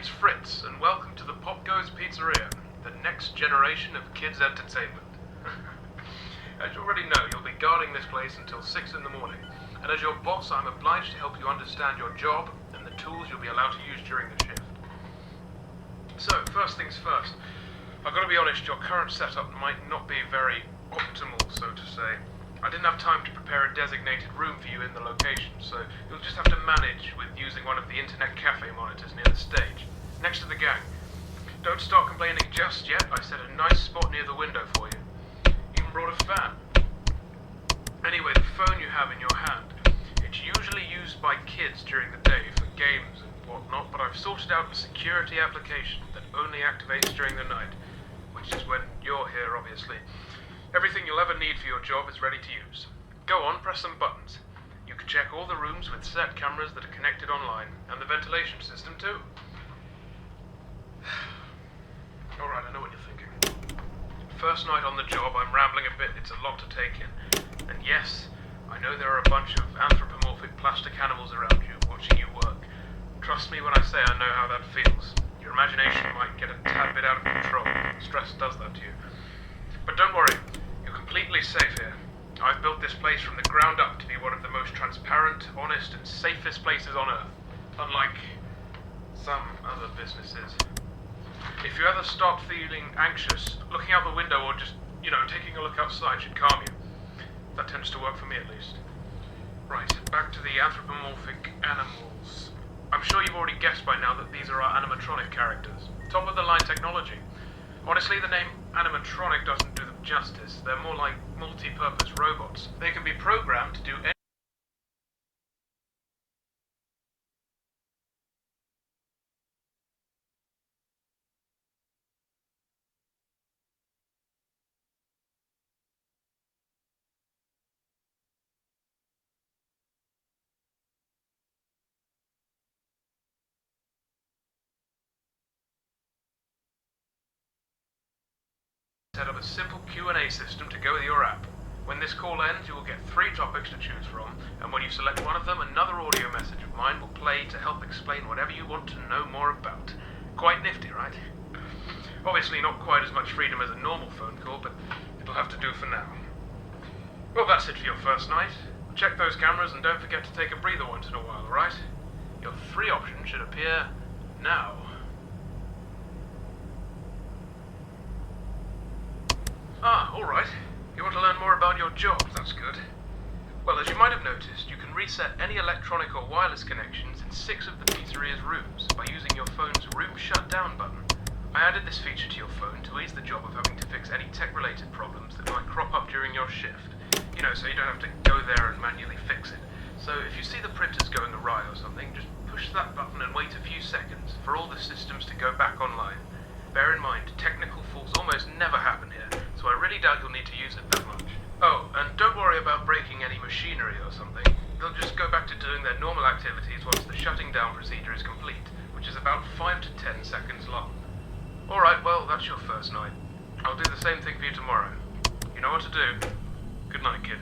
name's Fritz, and welcome to the Popgoes Pizzeria, the next generation of kids' entertainment. As you already know, you'll be guarding this place until 6 in the morning, and as your boss, I'm obliged to help you understand your job and the tools you'll be allowed to use during the shift. So, first things first, I've got to be honest, your current setup might not be very optimal, so to say. I didn't have time to prepare a designated room for you in the location, so you'll just have to manage with using one of the internet cafe monitors near the stage, next to the gang. Don't start complaining just yet. I set a nice spot near the window for you. Even brought a fan. Anyway, the phone you have in your hand, it's usually used by kids during the day for games and whatnot, but I've sorted out a security application that only activates during the night, which is when you're here, obviously. Everything you'll ever need for your job is ready to use. Go on, press some buttons. You can check all the rooms with set cameras that are connected online, and the ventilation system too. Alright, I know what you're thinking. First night on the job, I'm rambling a bit, it's a lot to take in. And yes, I know there are a bunch of anthropomorphic plastic animals around you, watching you work. Trust me when I say I know how that feels. Your imagination might get a tad bit out of control. Stress does that to you. But don't worry, you're completely safe here. I've built this place from the ground up to be one of the most transparent, honest, and safest places on Earth. Unlike some other businesses. If you ever start feeling anxious, looking out the window or just, taking a look outside should calm you. That tends to work for me at least. Right, back to the anthropomorphic animals. I'm sure you've already guessed by now that these are our animatronic characters. Top of the line technology. Honestly, the name animatronic doesn't do them justice. They're more like multi-purpose robots. They can be programmed to do any set up a simple Q&A system to go with your app. When this call ends, you will get 3 topics to choose from, and when you select one of them, another audio message of mine will play to help explain whatever you want to know more about. Quite nifty, right? Obviously not quite as much freedom as a normal phone call, but it'll have to do for now. Well, that's it for your first night. Check those cameras and don't forget to take a breather once in a while, alright? Your 3 options should appear now. Alright. You want to learn more about your job, that's good. Well, as you might have noticed, you can reset any electronic or wireless connections in 6 of the pizzeria's rooms by using your phone's room shutdown button. I added this feature to your phone to ease the job of having to fix any tech-related problems that might crop up during your shift. So you don't have to go there and manually fix it. So if you see the printers going awry or something, just push that button and wait a few seconds for all the systems to go back online. Bear in mind, technical faults almost never happen here, so I really doubt you'll need to use it that much. Oh, and don't worry about breaking any machinery or something. They'll just go back to doing their normal activities once the shutting down procedure is complete, which is about 5 to 10 seconds long. Alright, well, that's your first night. I'll do the same thing for you tomorrow. You know what to do. Good night, kid.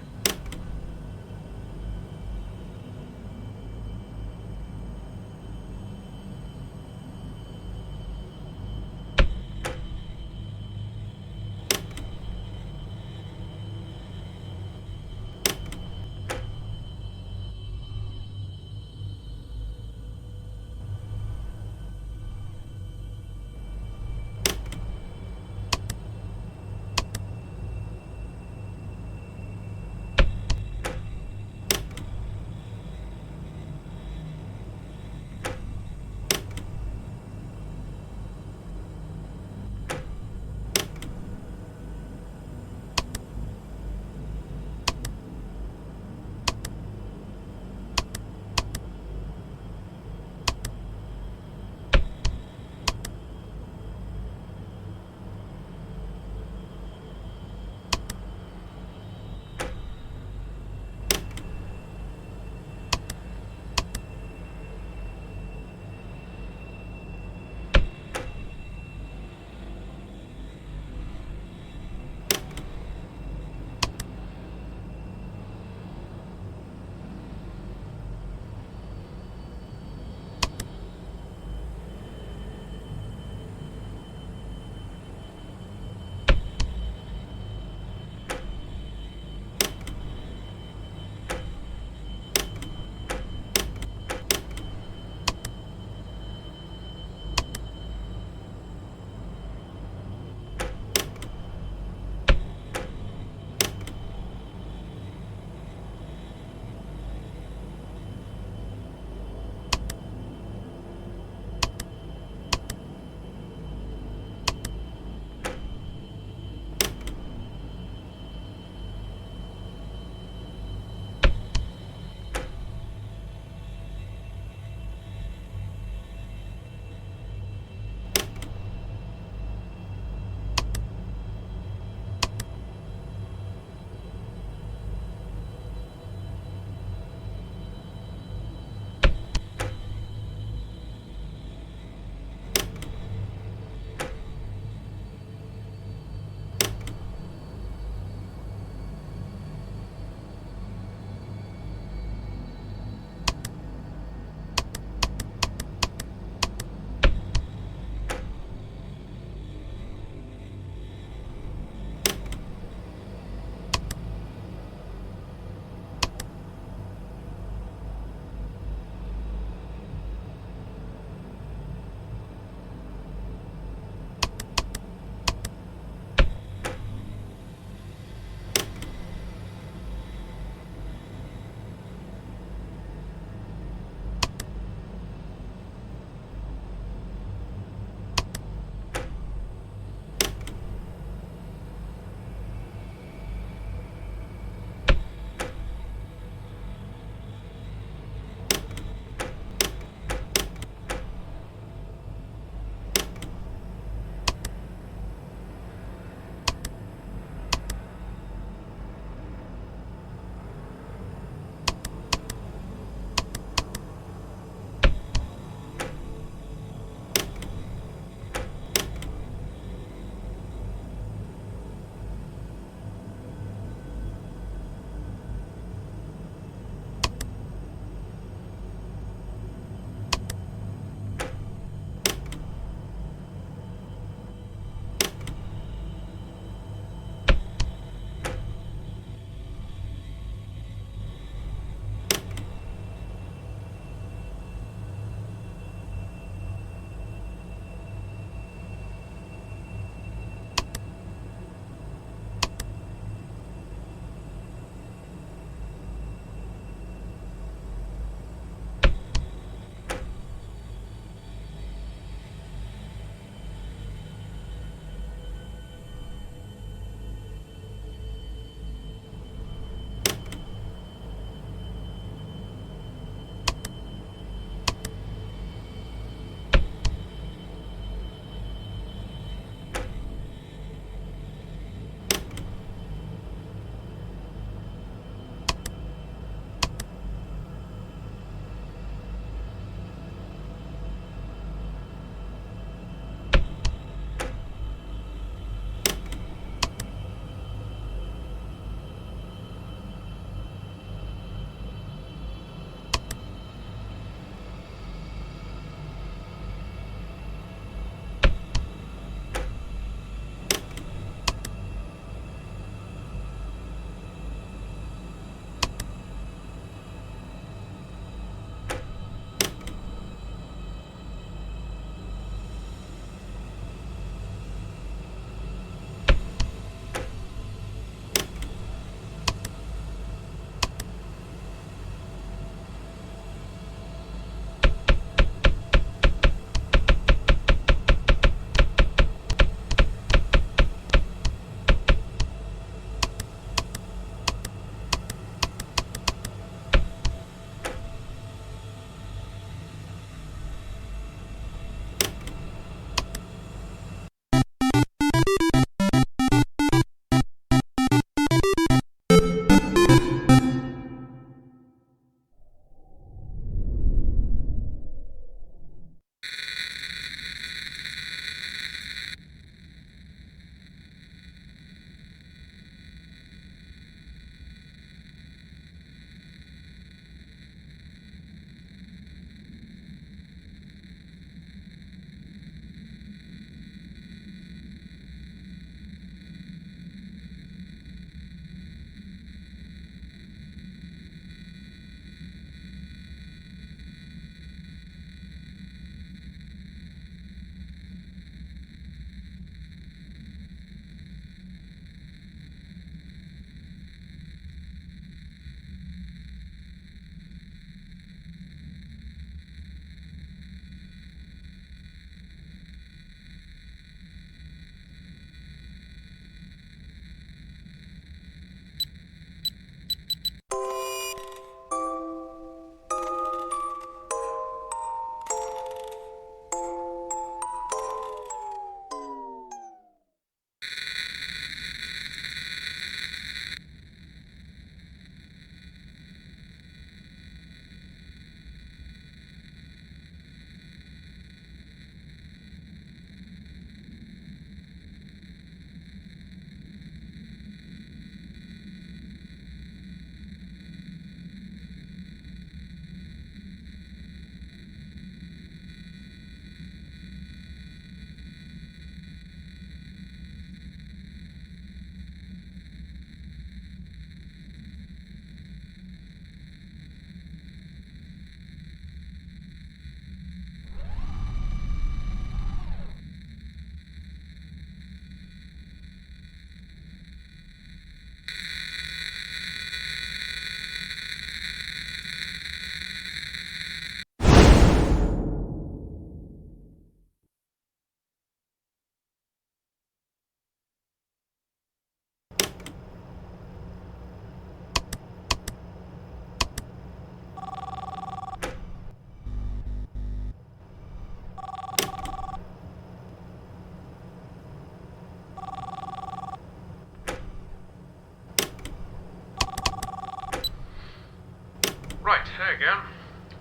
Hey again.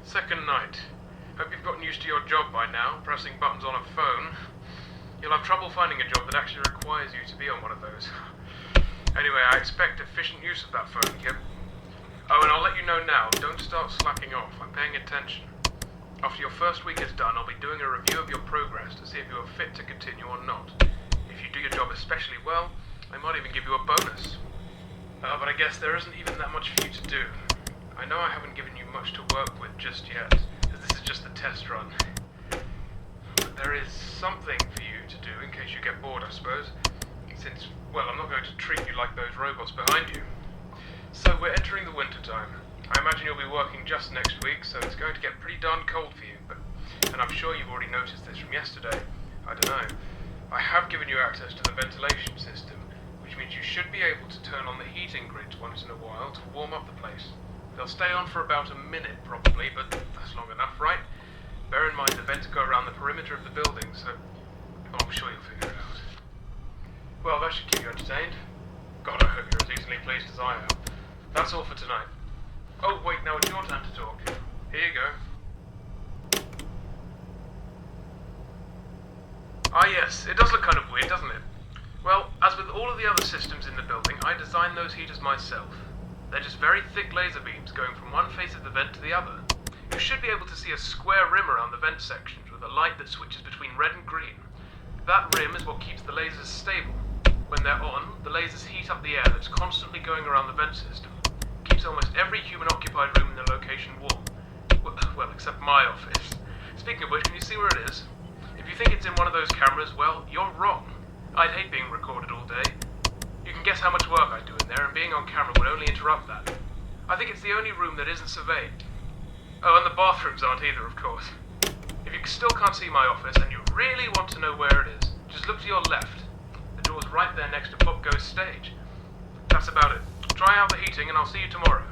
Second night. Hope you've gotten used to your job by now, pressing buttons on a phone. You'll have trouble finding a job that actually requires you to be on one of those. Anyway, I expect efficient use of that phone, Kip. Oh, and I'll let you know now, don't start slacking off. I'm paying attention. After your first week is done, I'll be doing a review of your progress to see if you are fit to continue or not. If you do your job especially well, I might even give you a bonus. But I guess there isn't even that much for you to do. I know I haven't given you much to work with just yet, as this is just the test run. But there is something for you to do in case you get bored, I suppose. Since, well, I'm not going to treat you like those robots behind you. So we're entering the winter time. I imagine you'll be working just next week, so it's going to get pretty darn cold for you. And I'm sure you've already noticed this from yesterday. I don't know. I have given you access to the ventilation system, which means you should be able to turn on the heating grids once in a while to warm up the place. They'll stay on for about a minute, probably, but that's long enough, right? Bear in mind the vents go around the perimeter of the building, so I'm sure you'll figure it out. Well, that should keep you entertained. God, I hope you're as easily pleased as I am. That's all for tonight. Oh, wait, now it's your turn to talk. Here you go. Ah, yes, it does look kind of weird, doesn't it? Well, as with all of the other systems in the building, I designed those heaters myself. They're just very thick laser beams going from one face of the vent to the other. You should be able to see a square rim around the vent sections with a light that switches between red and green. That rim is what keeps the lasers stable. When they're on, the lasers heat up the air that's constantly going around the vent system. Keeps almost every human-occupied room in the location warm. Well, except my office. Speaking of which, can you see where it is? If you think it's in one of those cameras, well, you're wrong. I'd hate being recorded all day. You can guess how much work I do in there, and being on camera would only interrupt that. I think it's the only room that isn't surveyed. Oh, and the bathrooms aren't either, of course. If you still can't see my office, and you really want to know where it is, just look to your left. The door's right there next to Popgoes' stage. That's about it. Try out the heating, and I'll see you tomorrow.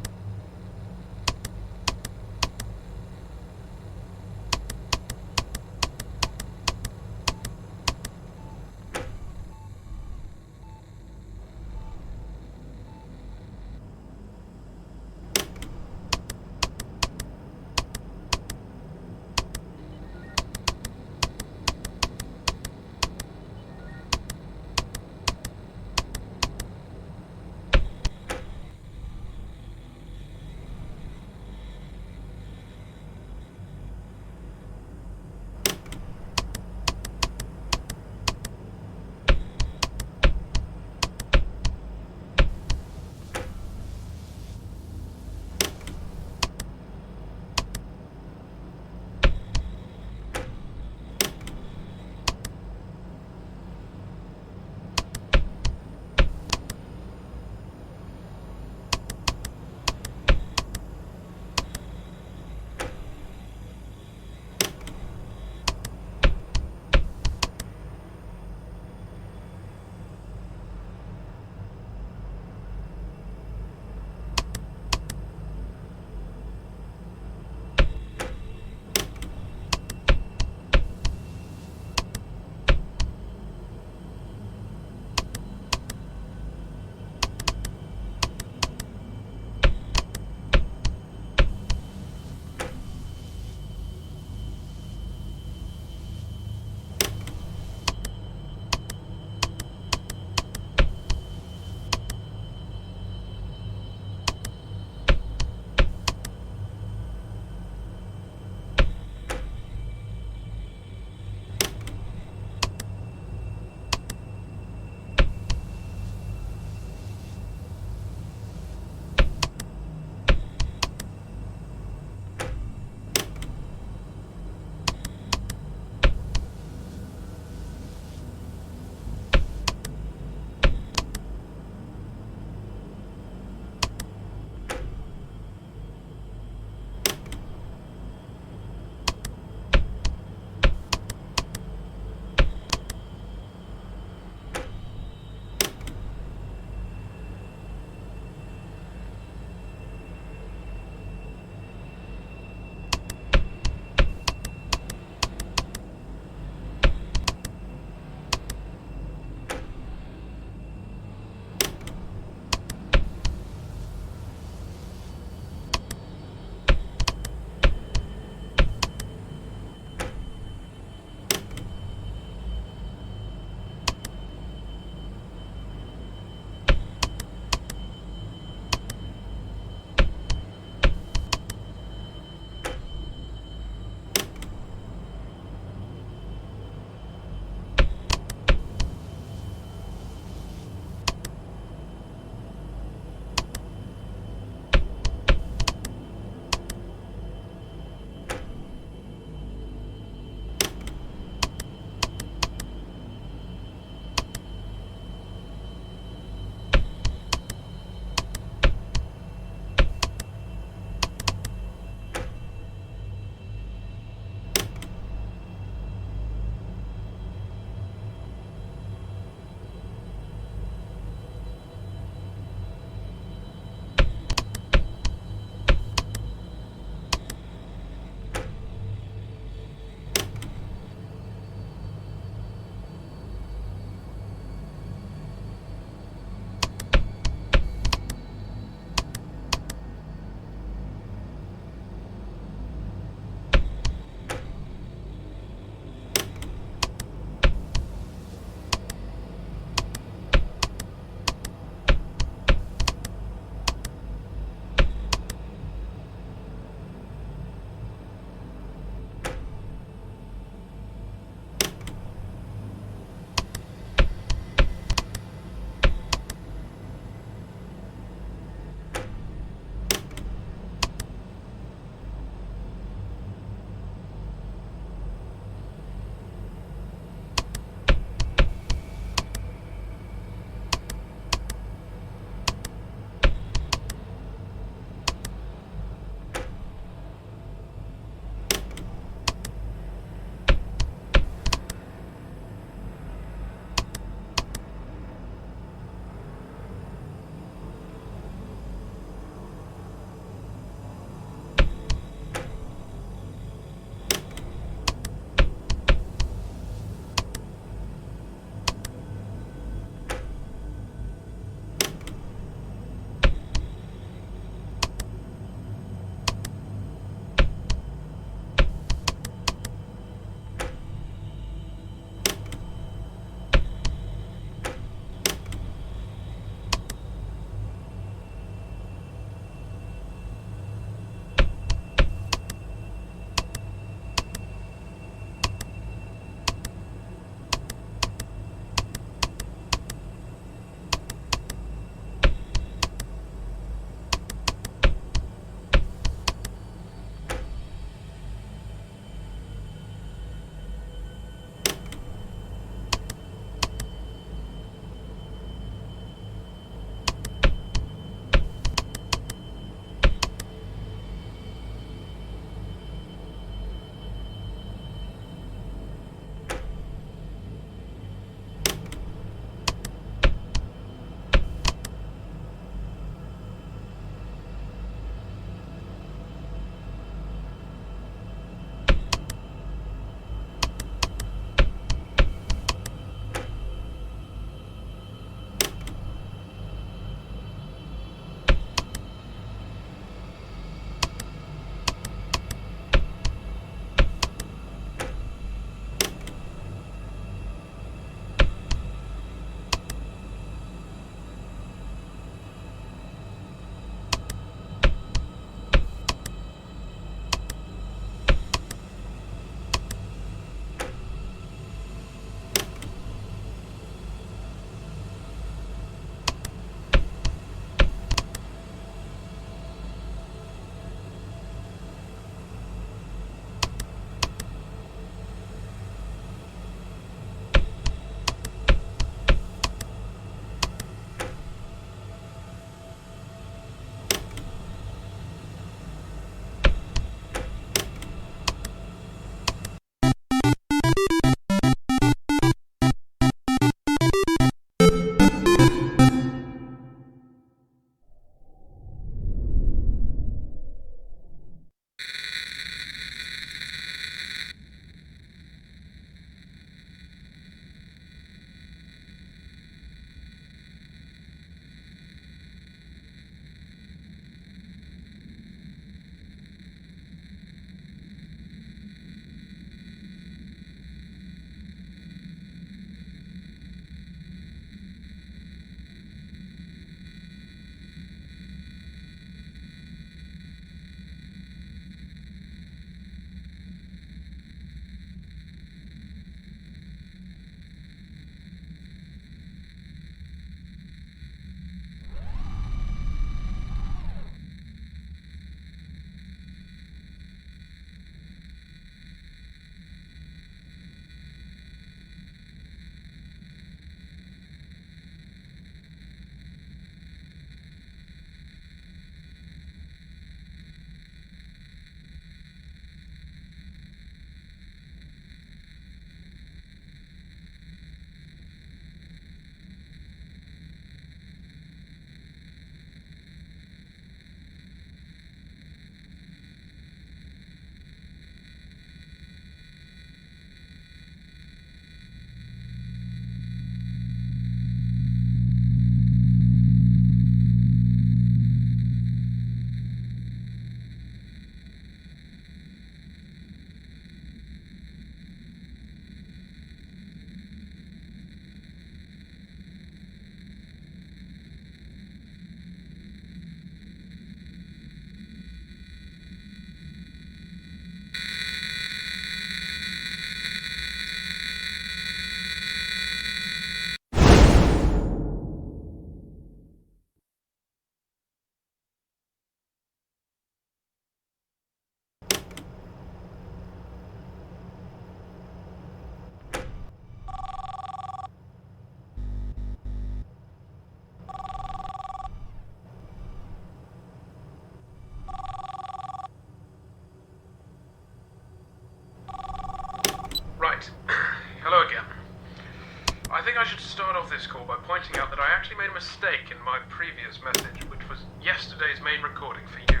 this call by pointing out that I actually made a mistake in my previous message, which was yesterday's main recording for you.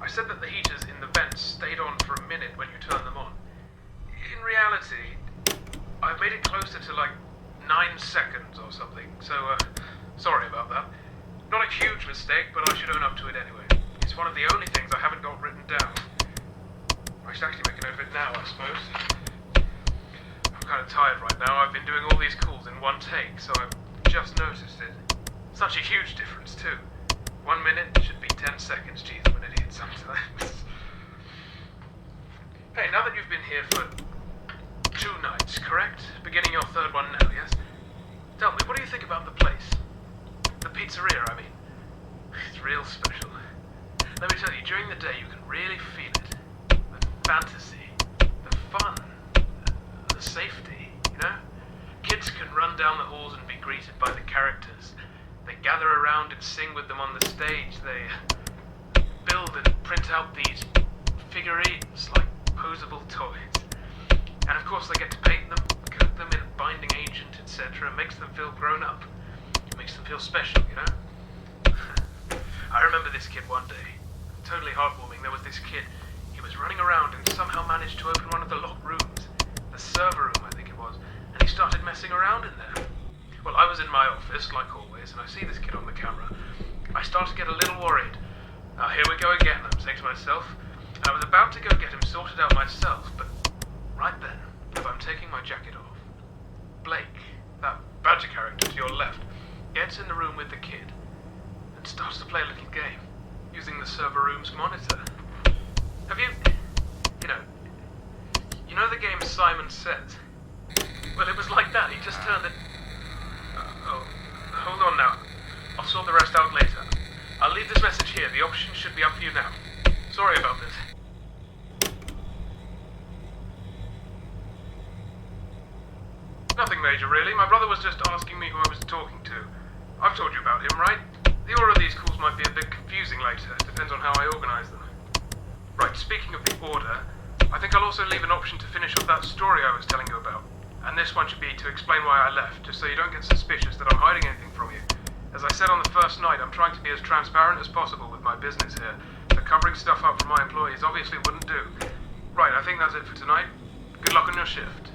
I said that the heaters in the vents stayed on for a minute when you turned them on. In reality, I've made it closer to like 9 seconds or something, so sorry about that. Not a huge mistake, but I should own up to it anyway. It's one of the only things I haven't got written down. I should actually make a note of it now, I suppose. I'm kind of tired right now. I've been doing all these calls in one take, so I've just noticed it. Such a huge difference, too. 1 minute should be 10 seconds. Geez, I'm an idiot sometimes. Hey, now that you've been here for 2 nights, correct? Beginning your 3rd one now, yes? Tell me, what do you think about the place? The pizzeria, I mean. It's real special. Let me tell you, during the day you can really feel it. The fantasy, the fun, the safety, you know? Kids can run down the halls and be greeted by the characters. They gather around and sing with them on the stage. They build and print out these figurines like posable toys. And of course they get to paint them, coat them in a binding agent, etc. It makes them feel grown up. It makes them feel special, you know? I remember this kid one day. Totally heartwarming. There was this kid. He was running around and somehow managed to open one of the locked rooms. The server room, I think it was. And he started messing around in there. Well, I was in my office, like always, and I see this kid on the camera. I start to get a little worried. Now, here we go again, I'm saying to myself. And I was about to go get him sorted out myself, but right then, as I'm taking my jacket off, Blake, that badger character to your left, gets in the room with the kid and starts to play a little game using the server room's monitor. Have you know the game Simon Says? Well, it was like that. He just turned it. Hold on now. I'll sort the rest out later. I'll leave this message here. The option should be up for you now. Sorry about this. Nothing major, really. My brother was just asking me who I was talking to. I've told you about him, right? The order of these calls might be a bit confusing later. Depends on how I organise them. Right, speaking of the order, I think I'll also leave an option to finish off that story I was telling you about. And this one should be to explain why I left, just so you don't get suspicious that I'm hiding anything from you. As I said on the first night, I'm trying to be as transparent as possible with my business here, so covering stuff up for my employees obviously wouldn't do. Right, I think that's it for tonight. Good luck on your shift.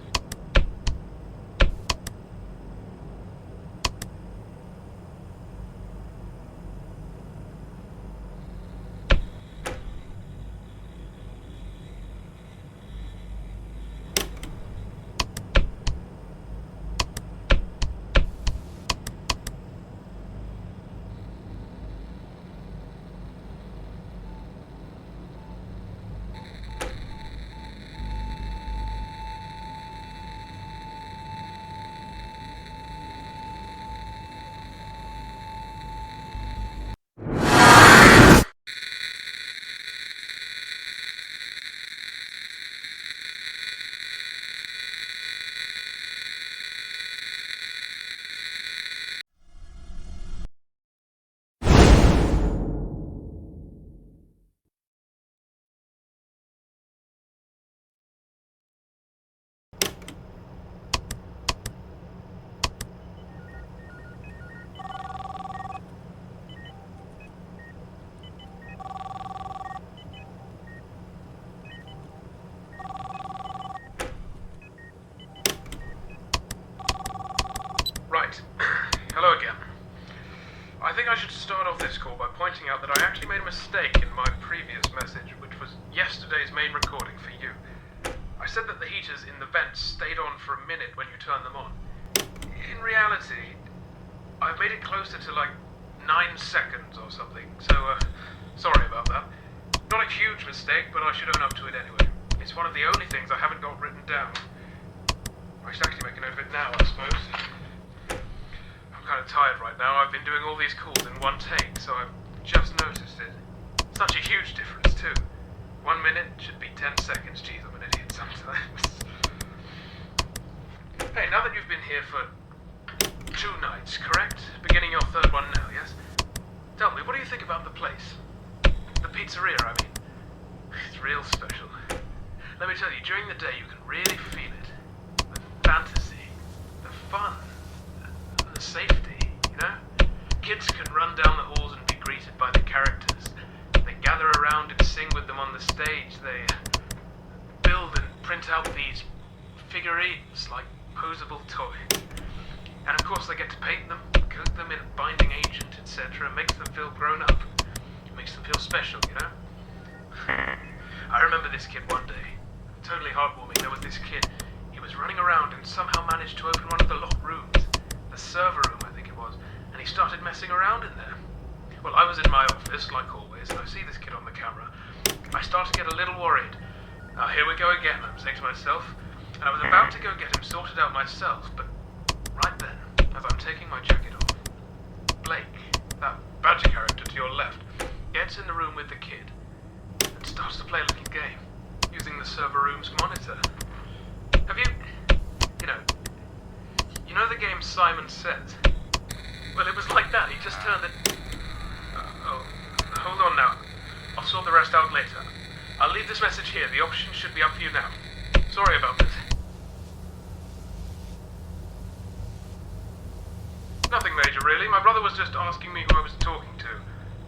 Hello again. I think I should start off this call by pointing out that I actually made a mistake in my previous message, which was yesterday's main recording for you. I said that the heaters in the vents stayed on for a minute when you turned them on. In reality, I've made it closer to like 9 seconds or something, so sorry about that. Not a huge mistake, but I should own up to it anyway. It's one of the only things I haven't got written down. I should actually make a note of it now, I suppose. I'm kind of tired right now. I've been doing all these calls in one take, so I've just noticed it. Such a huge difference, too. 1 minute should be 10 seconds. Geez, I'm an idiot sometimes. Hey, now that you've been here for 2 nights, correct? Beginning your 3rd one now, yes? Tell me, what do you think about the place? The pizzeria, I mean. It's real special. Let me tell you, during the day you can really feel it. The fantasy, the fun, the the safety, you know? Kids can run down the halls and be greeted by the characters. They gather around and sing with them on the stage. They build and print out these figurines like posable toys. And of course they get to paint them, coat them in a binding agent, etc. Makes them feel grown up. Makes them feel special, you know? I remember this kid one day. Totally heartwarming. There was this kid. He was running around and somehow managed to open one of the locked rooms. The server room, I think it was. And he started messing around in there. Well, I was in my office, like always, and I see this kid on the camera. I start to get a little worried. Now, here we go again, I'm saying to myself. And I was about to go get him sorted out myself, but right then, as I'm taking my jacket off, Blake, that badger character to your left, gets in the room with the kid and starts to play a little game, using the server room's monitor. Have you know the game Simon Says? Well, it was like that. He just turned it. Hold on now. I'll sort the rest out later. I'll leave this message here. The option should be up for you now. Sorry about this. Nothing major, really. My brother was just asking me who I was talking to.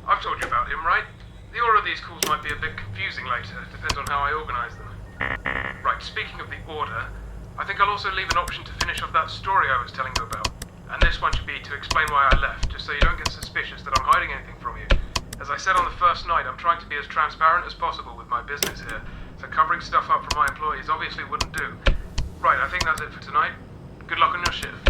I've told you about him, right? The order of these calls might be a bit confusing later. Depends on how I organise them. Right, speaking of the order, I think I'll also leave an option to finish off that story I was telling you about. And this one should be to explain why I left, just so you don't get suspicious that I'm hiding anything from you. As I said on the first night, I'm trying to be as transparent as possible with my business here, so covering stuff up from my employees obviously wouldn't do. Right, I think that's it for tonight. Good luck on your shift.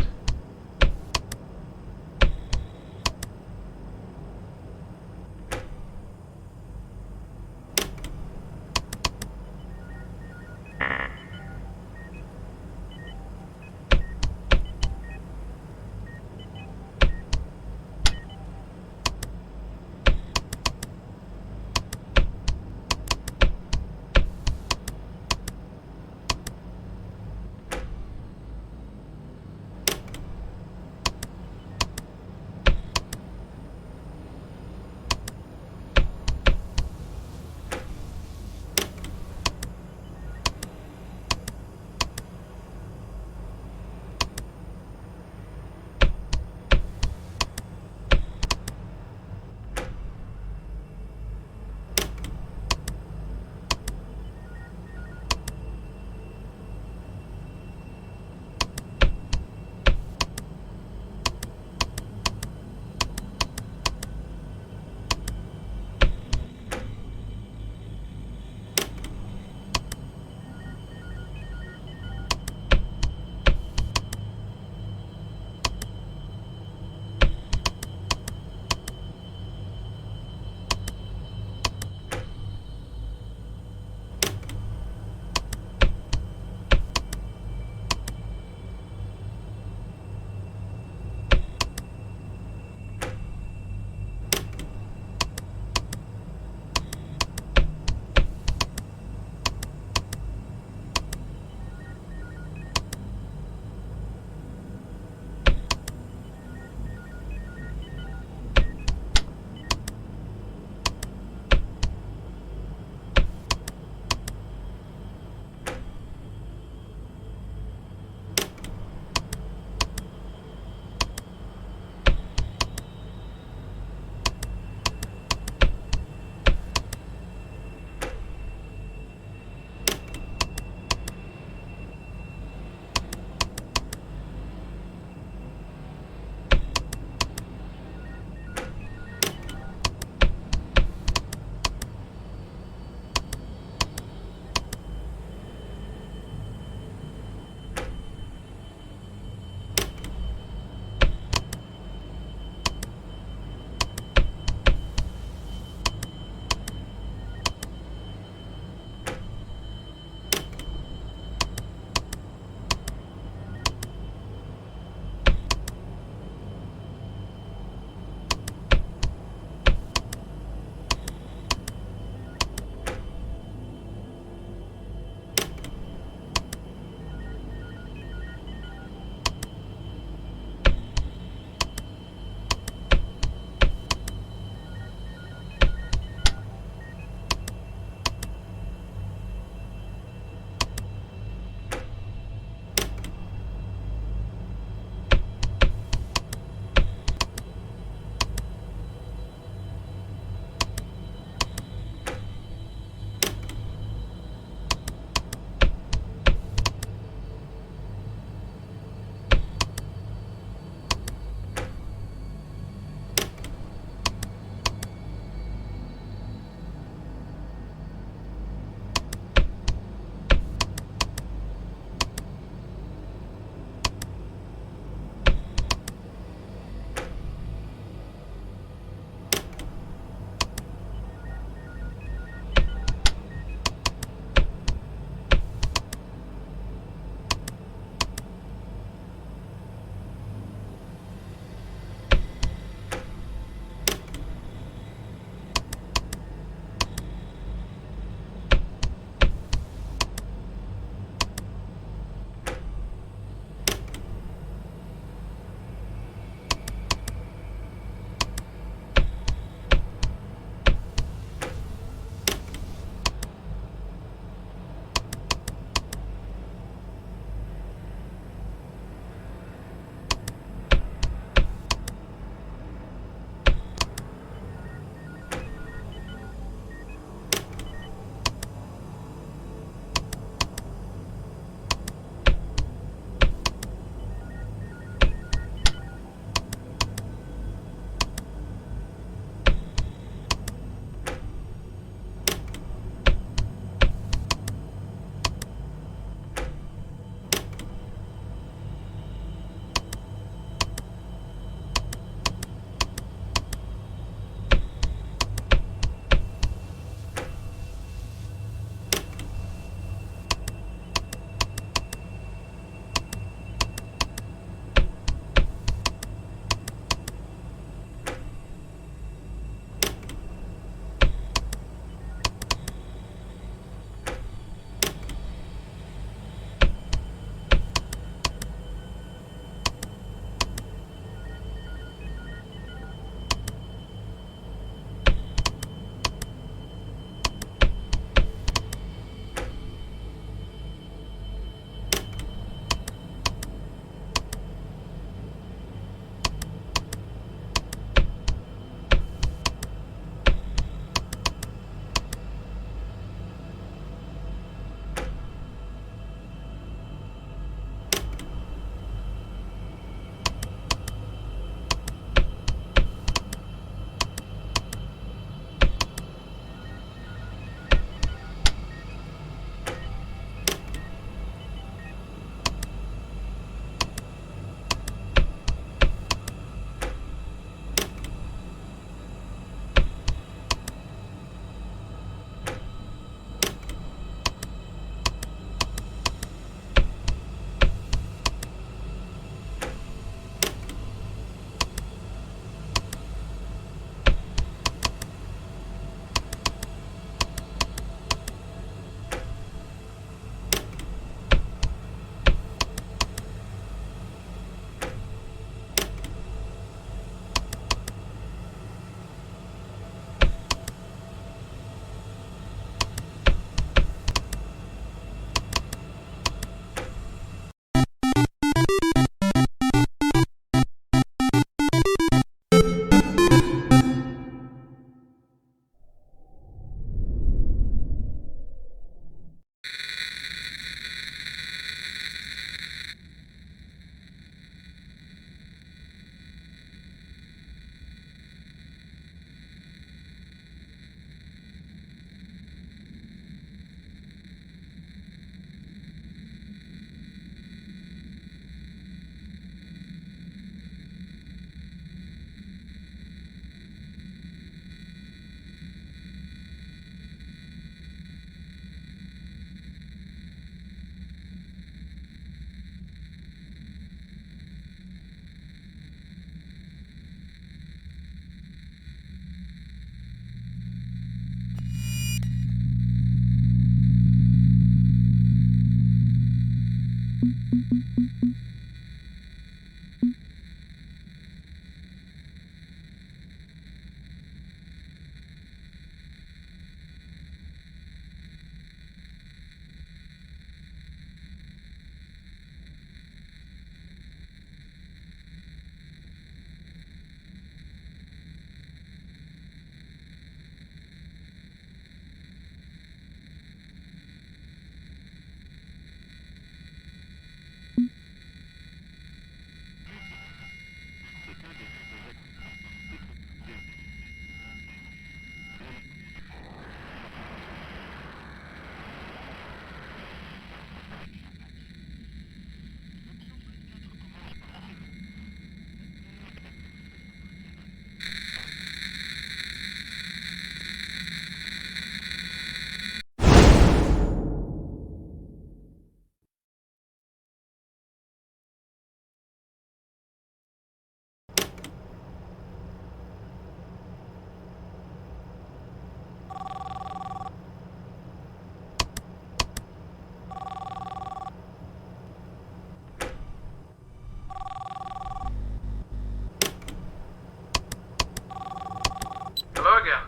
Hello again.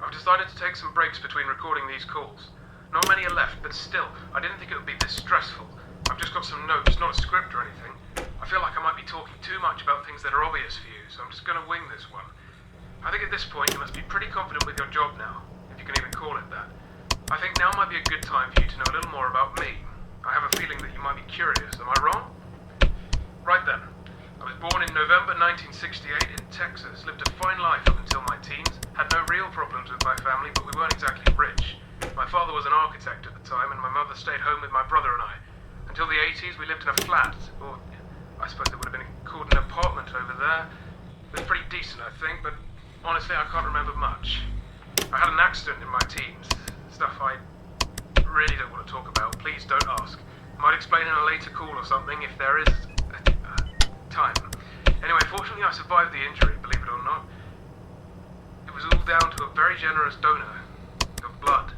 I've decided to take some breaks between recording these calls. Not many are left, but still, I didn't think it would be this stressful. I've just got some notes, not a script or anything. I feel like I might be talking too much about things that are obvious for you, so I'm just going to wing this one. I think at this point you must be pretty confident with your job now, if you can even call it that. I think now might be a good time for you to know a little more about me. I have a feeling that you might be curious, am I wrong? Right then. I was born in November 1968 in Texas, lived a fine life up until my teens, had no real problems with my family, but we weren't exactly rich. My father was an architect at the time, and my mother stayed home with my brother and I. Until the 80s, we lived in a flat, or I suppose it would have been called an apartment over there. It was pretty decent, I think, but honestly, I can't remember much. I had an accident in my teens, stuff I really don't want to talk about. Please don't ask. Might explain in a later call or something if there is time. Anyway, fortunately I survived the injury, believe it or not. It was all down to a very generous donor of blood.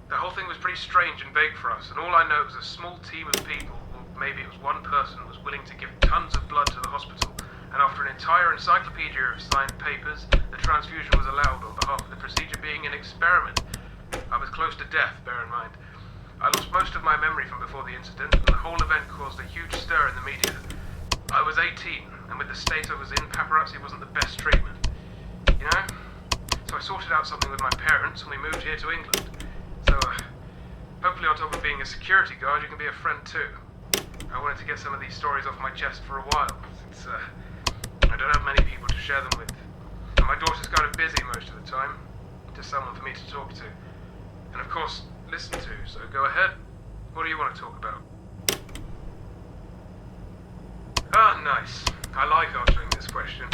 The whole thing was pretty strange and vague for us, and all I know was a small team of people, or maybe it was one person, was willing to give tons of blood to the hospital, and after an entire encyclopedia of signed papers, the transfusion was allowed on behalf of the procedure being an experiment. I was close to death, bear in mind. I lost most of my memory from before the incident, and the whole event caused a huge stir in the media. I was 18, and with the state I was in, paparazzi wasn't the best treatment. You know? So I sorted out something with my parents, and we moved here to England. So, hopefully on top of being a security guard, you can be a friend too. I wanted to get some of these stories off my chest for a while, since I don't have many people to share them with. And my daughter's kind of busy most of the time. Just someone for me to talk to. And of course, listen to, so go ahead. What do you want to talk about? Ah, nice. I like answering this question.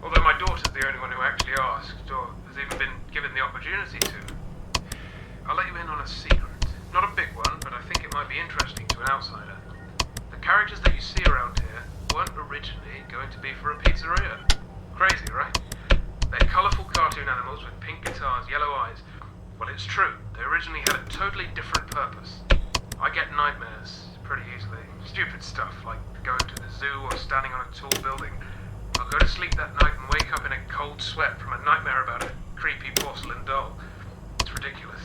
Although my daughter's the only one who actually asked, or has even been given the opportunity to. I'll let you in on a secret. Not a big one, but I think it might be interesting to an outsider. The characters that you see around here weren't originally going to be for a pizzeria. Crazy, right? They're colourful cartoon animals with pink guitars, yellow eyes. Well, it's true. They originally had a totally different purpose. I get nightmares pretty easily. Stupid stuff, like going to the zoo or standing on a tall building. I'll go to sleep that night and wake up in a cold sweat from a nightmare about a creepy porcelain doll. It's ridiculous.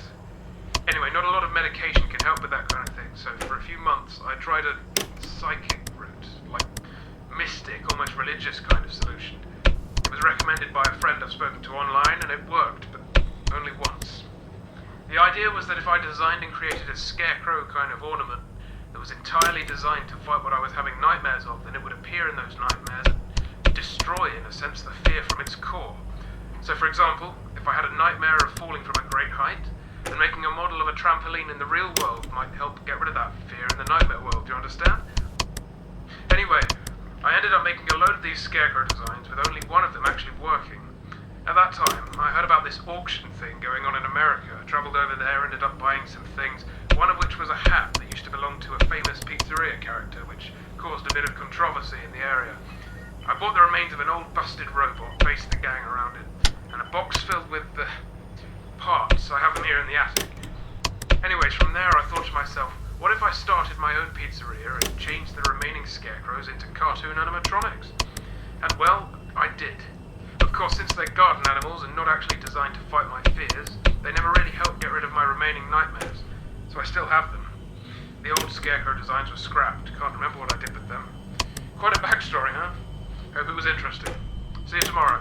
Anyway, not a lot of medication can help with that kind of thing, so for a few months I tried a psychic route, like mystic, almost religious kind of solution. It was recommended by a friend I've spoken to online, and it worked, but only once. The idea was that if I designed and created a scarecrow kind of ornament that was entirely designed to fight what I was having nightmares of, then it would appear in those nightmares and destroy, in a sense, the fear from its core. So, for example, if I had a nightmare of falling from a great height, then making a model of a trampoline in the real world might help get rid of that fear in the nightmare world, do you understand? Anyway, I ended up making a load of these scarecrow designs with only one of them actually working. At that time, I heard about this auction thing going on in America. I travelled over there, ended up buying some things, one of which was a hat that used to belong to a famous pizzeria character, which caused a bit of controversy in the area. I bought the remains of an old busted robot, based the gang around it, and a box filled with the parts. I have them here in the attic. Anyways, from there I thought to myself, What if I started my own pizzeria and changed the remaining scarecrows into cartoon animatronics? And well, I did. Of course, since they're garden animals and not actually designed to fight my fears, they never really helped get rid of my remaining nightmares. So I still have them. The old scarecrow designs were scrapped. Can't remember what I did with them. Quite a backstory, huh? Hope it was interesting. See you tomorrow.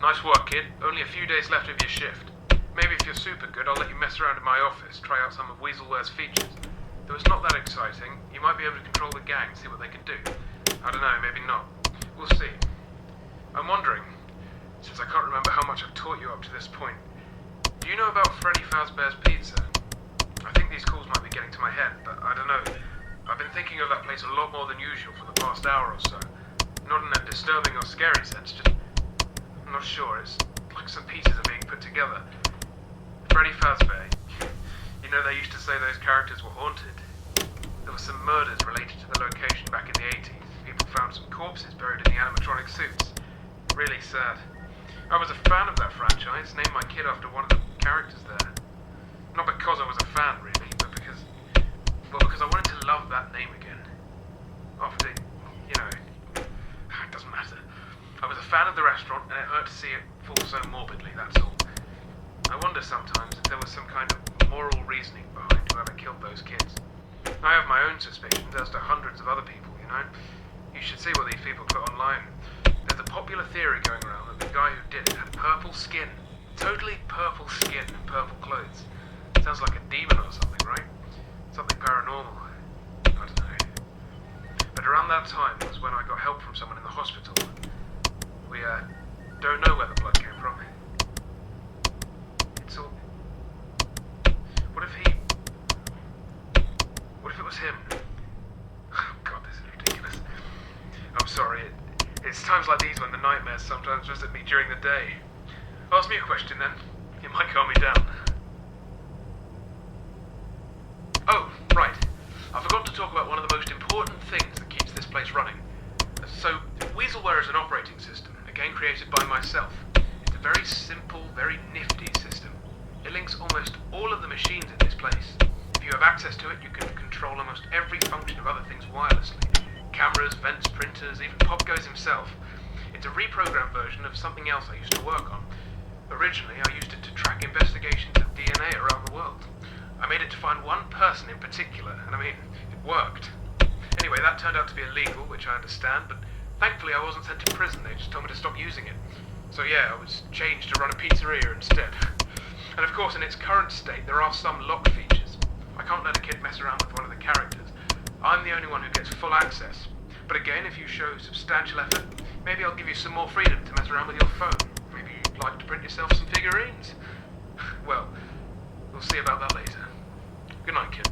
Nice work, kid. Only a few days left of your shift. Maybe if you're super good, I'll let you mess around in my office, try out some of Weaselware's features. Though it's not that exciting, you might be able to control the gang, see what they can do. I don't know, maybe not. We'll see. I'm wondering, since I can't remember how much I've taught you up to this point, do you know about Freddy Fazbear's Pizza? I think these calls might be getting to my head, but I don't know. I've been thinking of that place a lot more than usual for the past hour or so. Not in a disturbing or scary sense, just... I'm not sure, it's like some pieces are being put together. Freddy Fazbear. You know, they used to say those characters were haunted. There were some murders related to the location back in the 80s. People found some corpses buried in the animatronic suits. Really sad. I was a fan of that franchise, named my kid after one of the characters there. Not because I was a fan, really, but because I wanted to love that name again. After, you know, it doesn't matter. I was a fan of the restaurant, and it hurt to see it fall so morbidly, that's all. I wonder sometimes if there was some kind of moral reasoning behind whoever killed those kids. I have my own suspicions, as do hundreds of other people, you know. You should see what these people put online. There's a popular theory going around that the guy who did it had purple skin. Totally purple skin and purple clothes. Sounds like a demon or something, right? Something paranormal. I don't know. But around that time was when I got help from someone in the hospital. We, don't know where the blood came from. It's all... What if it was him? Oh God, this is ridiculous. I'm sorry, it's times like these when the nightmares sometimes visit me during the day. Ask me a question then. It might calm me down. Oh, right. I forgot to talk about one of the most important things that keeps this place running. So, Weaselware is an operating system, again created by myself. It's a very simple, very nifty system. It links almost all of the machines in this place. If you have access to it, you can control almost every function of other things wirelessly. Cameras, vents, printers, even Popgoes himself. It's a reprogrammed version of something else I used to work on. Originally, I used it to track investigations of DNA around the world. I made it to find one person in particular, and I mean, it worked. Anyway, that turned out to be illegal, which I understand, but thankfully I wasn't sent to prison, they just told me to stop using it. So yeah, I was changed to run a pizzeria instead. And of course, in its current state, there are some lock features. I can't let a kid mess around with one of the characters. I'm the only one who gets full access. But again, if you show substantial effort, maybe I'll give you some more freedom to mess around with your phone. Maybe you'd like to print yourself some figurines. Well, we'll see about that later. Good night, kid.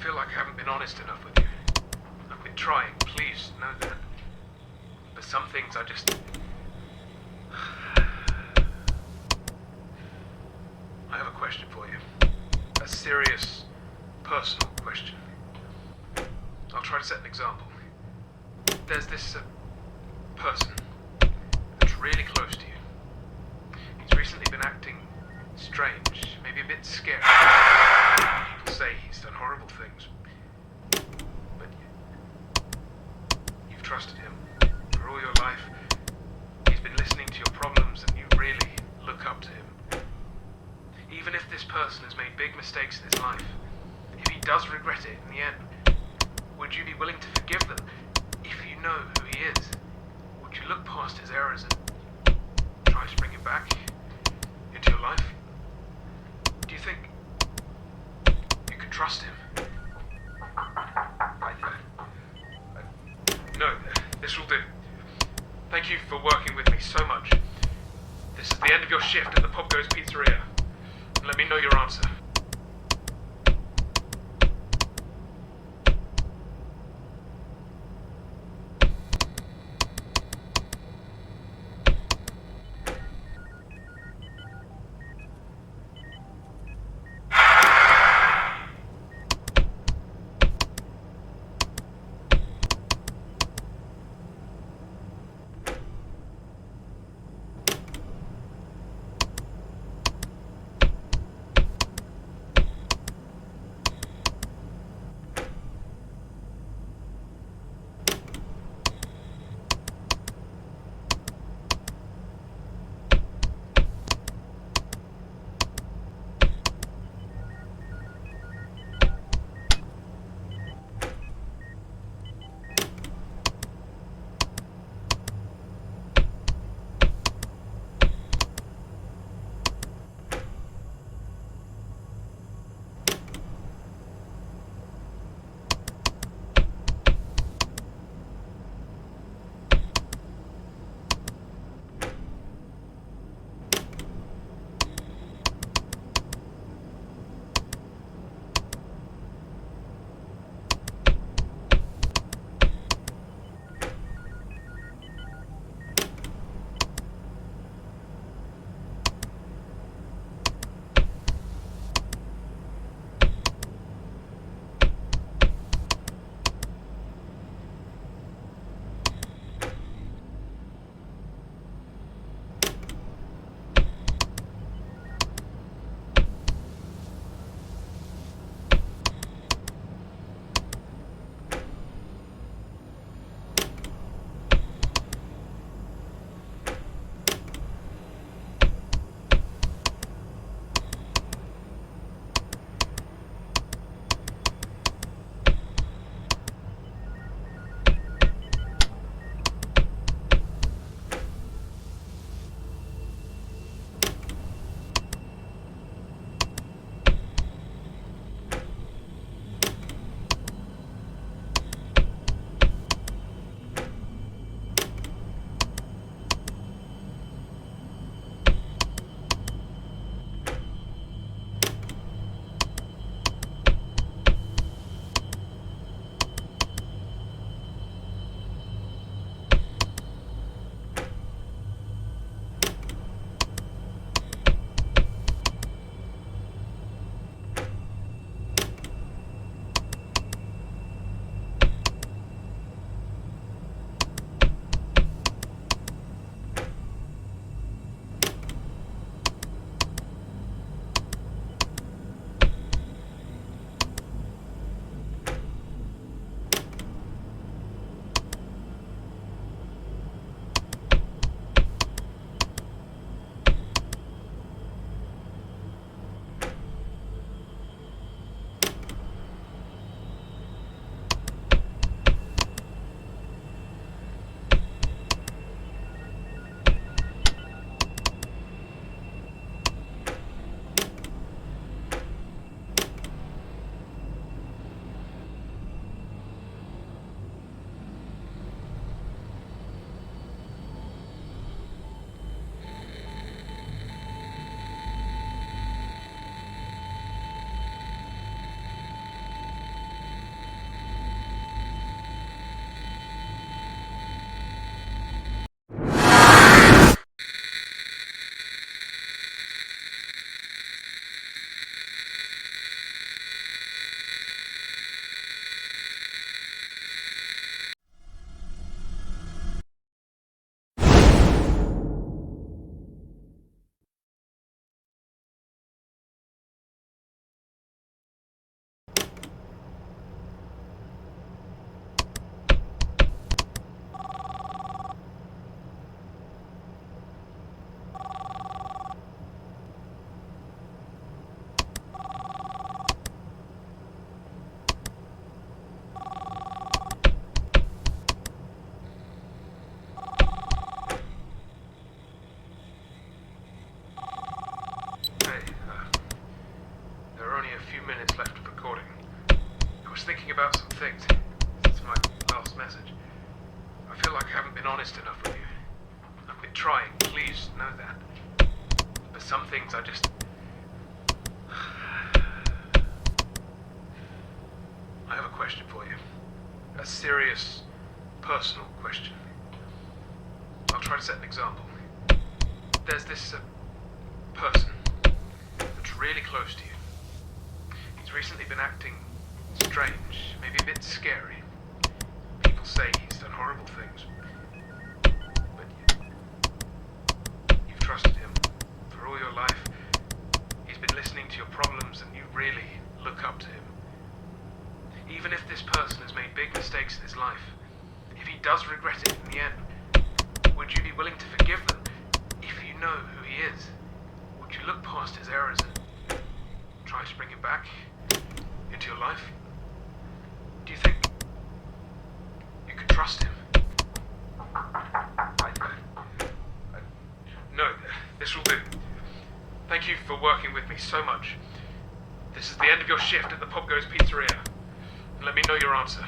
feel like I haven't been honest enough with you. I've been trying, please know that. But some things I just... I have a question for you. A serious, personal question. I'll try to set an example. There's this person that's really close to you. He's recently been acting strange, maybe a bit scary. People say he's done horrible things. But you've trusted him for all your life. He's been listening to your problems and you really look up to him. Even if this person has made big mistakes in his life, if he does regret it in the end, would you be willing to forgive them if you know who he is? Would you look past his errors and try to bring him back into your life? Do you think you could trust him? No, this will do. Thank you for working with me so much. This is the end of your shift at the Popgoes Pizzeria. Let me know your answer. was thinking about some things since my last message. I feel like I haven't been honest enough with you. I've been trying, please know that. But some things I just... I have a question for you. A serious, personal question. I'll try to set an example. There's this person that's really close to you. He's recently been acting strange, maybe a bit scary. People say he's done horrible things. But you've trusted him for all your life. He's been listening to your problems and you really look up to him. Even if this person has made big mistakes in his life, if he does regret it in the end, would you be willing to forgive them if you know who he is? Would you look past his errors and try to bring him back into your life? Do you think you could trust him? No, this will do. Thank you for working with me so much. This is the end of your shift at the Popgoes Pizzeria. Let me know your answer.